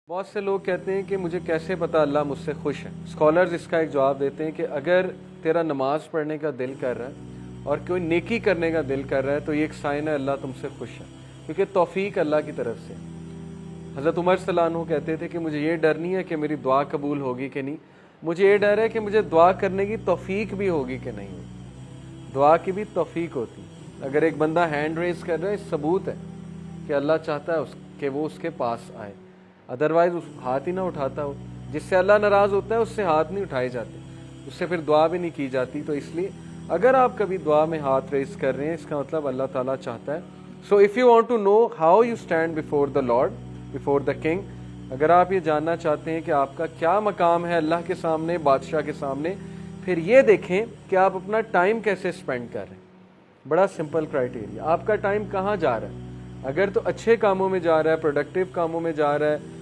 بہت سے لوگ کہتے ہیں کہ مجھے کیسے پتا اللہ مجھ سے خوش ہے. اسکالرز اس کا ایک جواب دیتے ہیں کہ اگر تیرا نماز پڑھنے کا دل کر رہا ہے اور کوئی نیکی کرنے کا دل کر رہا ہے تو یہ ایک سائن ہے اللہ تم سے خوش ہے, کیونکہ توفیق اللہ کی طرف سے. حضرت عمر صلی اللہ عنہ کہتے تھے کہ مجھے یہ ڈر نہیں ہے کہ میری دعا قبول ہوگی کہ نہیں, مجھے یہ ڈر ہے کہ مجھے دعا کرنے کی توفیق بھی ہوگی کہ نہیں ہوگی. دعا کی بھی توفیق ہوتی. اگر ایک بندہ ہینڈ ریز کر رہا ہے ثبوت ہے کہ اللہ چاہتا ہے کہ وہ اس کے پاس آئے, ادروائز اس ہاتھ ہی نہ اٹھاتا ہو. جس سے اللہ ناراض ہوتا ہے اس سے ہاتھ نہیں اٹھائے جاتے, اس سے پھر دعا بھی نہیں کی جاتی. تو اس لیے اگر آپ کبھی دعا میں ہاتھ ریز کر رہے ہیں اس کا مطلب اللہ تعالیٰ چاہتا ہے. So if you want to know how you stand before the lord, before the king, اگر آپ یہ جاننا چاہتے ہیں کہ آپ کا کیا مقام ہے اللہ کے سامنے, بادشاہ کے سامنے, پھر یہ دیکھیں کہ آپ اپنا ٹائم کیسے اسپینڈ کر رہے ہیں. بڑا سمپل کرائٹیریا, آپ کا ٹائم کہاں جا رہا ہے. اگر تو اچھے کاموں میں جا رہا ہے, پروڈکٹیو کاموں میں جا رہا ہے,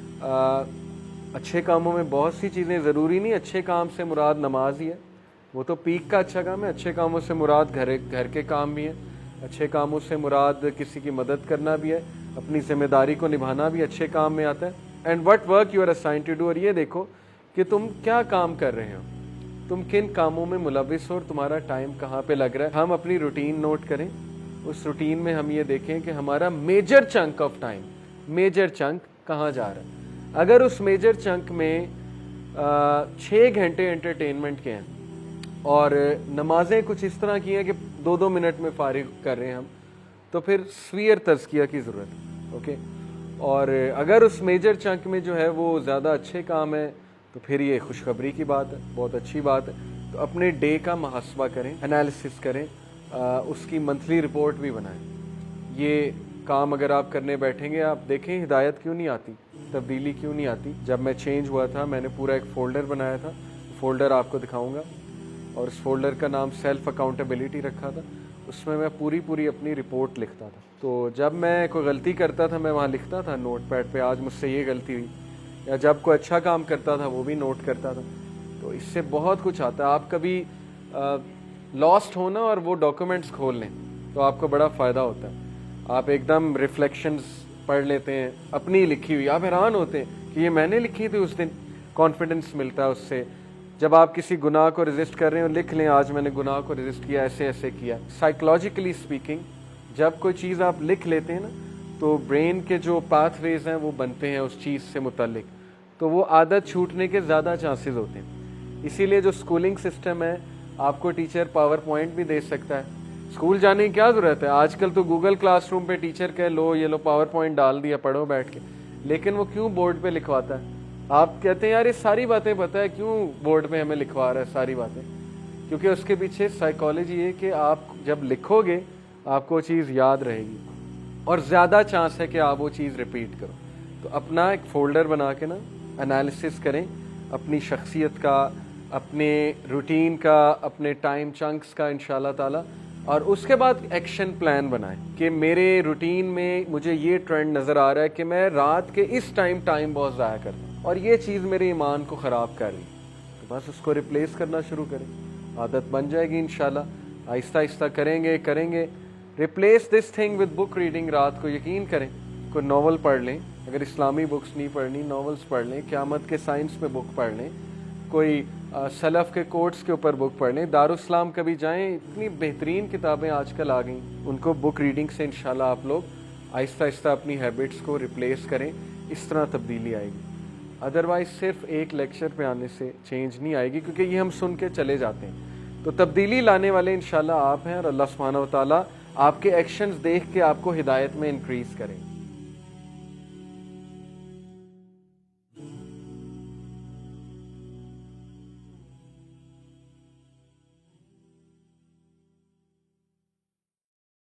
اچھے کاموں میں بہت سی چیزیں, ضروری نہیں اچھے کام سے مراد نماز ہی ہے, وہ تو پیک کا اچھا کام ہے. اچھے کاموں سے مراد گھر کے کام بھی ہیں, اچھے کاموں سے مراد کسی کی مدد کرنا بھی ہے, اپنی ذمہ داری کو نبھانا بھی اچھے کام میں آتا ہے. And what work you are assigned to do, اور یہ دیکھو کہ تم کیا کام کر رہے ہو, تم کن کاموں میں ملوث ہو اور تمہارا ٹائم کہاں پہ لگ رہا ہے. ہم اپنی روٹین نوٹ کریں, اس روٹین میں ہم یہ دیکھیں کہ ہمارا major chunk of time, major chunk کہاں جا رہا ہے. اگر اس میجر چنک میں 6 گھنٹے انٹرٹینمنٹ کے ہیں اور نمازیں کچھ اس طرح کی ہیں کہ 2-2 منٹ میں فارغ کر رہے ہیں ہم, تو پھر سویر تزکیہ کی ضرورت ہے. اوکے, اور اگر اس میجر چنک میں جو ہے وہ زیادہ اچھے کام ہے تو پھر یہ خوشخبری کی بات ہے, بہت اچھی بات ہے. تو اپنے ڈے کا محاسبہ کریں, انالیسس کریں, اس کی منتھلی رپورٹ بھی بنائیں. یہ کام اگر آپ کرنے بیٹھیں گے, آپ دیکھیں ہدایت کیوں نہیں آتی, تبدیلی کیوں نہیں آتی. جب میں چینج ہوا تھا میں نے پورا ایک فولڈر بنایا تھا, فولڈر آپ کو دکھاؤں گا, اور اس فولڈر کا نام سیلف اکاؤنٹیبلٹی رکھا تھا. اس میں پوری اپنی رپورٹ لکھتا تھا. تو جب میں کوئی غلطی کرتا تھا میں وہاں لکھتا تھا نوٹ پیڈ پہ, آج مجھ سے یہ غلطی ہوئی, یا جب کوئی اچھا کام کرتا تھا وہ بھی نوٹ کرتا تھا. تو اس سے بہت کچھ آتا ہے. آپ کبھی لاسٹ ہونا اور وہ ڈاکومنٹس کھول لیں تو آپ کو بڑا فائدہ ہوتا ہے. آپ ایک دم ریفلیکشنز پڑھ لیتے ہیں اپنی لکھی ہوئی, آپ حیران ہوتے ہیں کہ یہ میں نے لکھی تھی اس دن. کانفیڈنس ملتا ہے اس سے. جب آپ کسی گناہ کو ریزسٹ کر رہے ہیں, لکھ لیں آج میں نے گناہ کو ریزسٹ کیا, ایسے ایسے کیا. سائیکولوجیکلی اسپیکنگ جب کوئی چیز آپ لکھ لیتے ہیں نا تو برین کے جو پاتھ ویز ہیں وہ بنتے ہیں اس چیز سے متعلق, تو وہ عادت چھوٹنے کے زیادہ چانسز ہوتے ہیں. اسی لیے جو اسکولنگ سسٹم ہے, آپ کو ٹیچر پاور پوائنٹ بھی دے سکتا ہے. اسکول جانے کی کیا ضرورت ہے, آج کل تو گوگل کلاس روم پہ ٹیچر کہ لو یہ لو پاور پوائنٹ ڈال دیا, پڑھو بیٹھ کے. لیکن وہ کیوں بورڈ پہ لکھواتا ہے؟ آپ کہتے ہیں یار یہ ساری باتیں پتہ ہے, کیوں بورڈ پہ ہمیں لکھوا رہا ہے ساری باتیں؟ کیونکہ اس کے پیچھے سائیکالوجی ہے کہ آپ جب لکھو گے آپ کو وہ چیز یاد رہے گی اور زیادہ چانس ہے کہ آپ وہ چیز ریپیٹ کرو. تو اپنا ایک فولڈر بنا کے نا انالیسس کریں اپنی شخصیت کا, اپنے روٹین کا, اپنے ٹائم چنکس کا انشاءاللہ تعالی, اور اس کے بعد ایکشن پلان بنائیں کہ میرے روٹین میں مجھے یہ ٹرینڈ نظر آ رہا ہے کہ میں رات کے اس ٹائم بہت ضائع کرتا ہوں اور یہ چیز میرے ایمان کو خراب کر رہی ہے. تو بس اس کو ریپلیس کرنا شروع کریں, عادت بن جائے گی انشاءاللہ. آہستہ آہستہ کریں گے. Replace this thing with book reading. رات کو یقین کریں کوئی ناول پڑھ لیں, اگر اسلامی بکس نہیں پڑھنی ناولس پڑھ لیں, قیامت کے سائنس پہ بک پڑھ لیں, کوئی سلف کے کوٹس کے اوپر بک پڑھ لیں. دارالاسلام کبھی جائیں, اتنی بہترین کتابیں آج کل آ گئیں, ان کو بک ریڈنگ سے انشاءاللہ آپ لوگ آہستہ آہستہ اپنی ہیبٹس کو ریپلیس کریں. اس طرح تبدیلی آئے گی. ادروائز صرف ایک لیکچر پہ آنے سے چینج نہیں آئے گی, کیونکہ یہ ہم سن کے چلے جاتے ہیں. تو تبدیلی لانے والے انشاءاللہ آپ ہیں, اور اللہ سبحانہ و تعالیٰ آپ کے ایکشنز دیکھ کے آپ کو ہدایت میں انکریز کریں.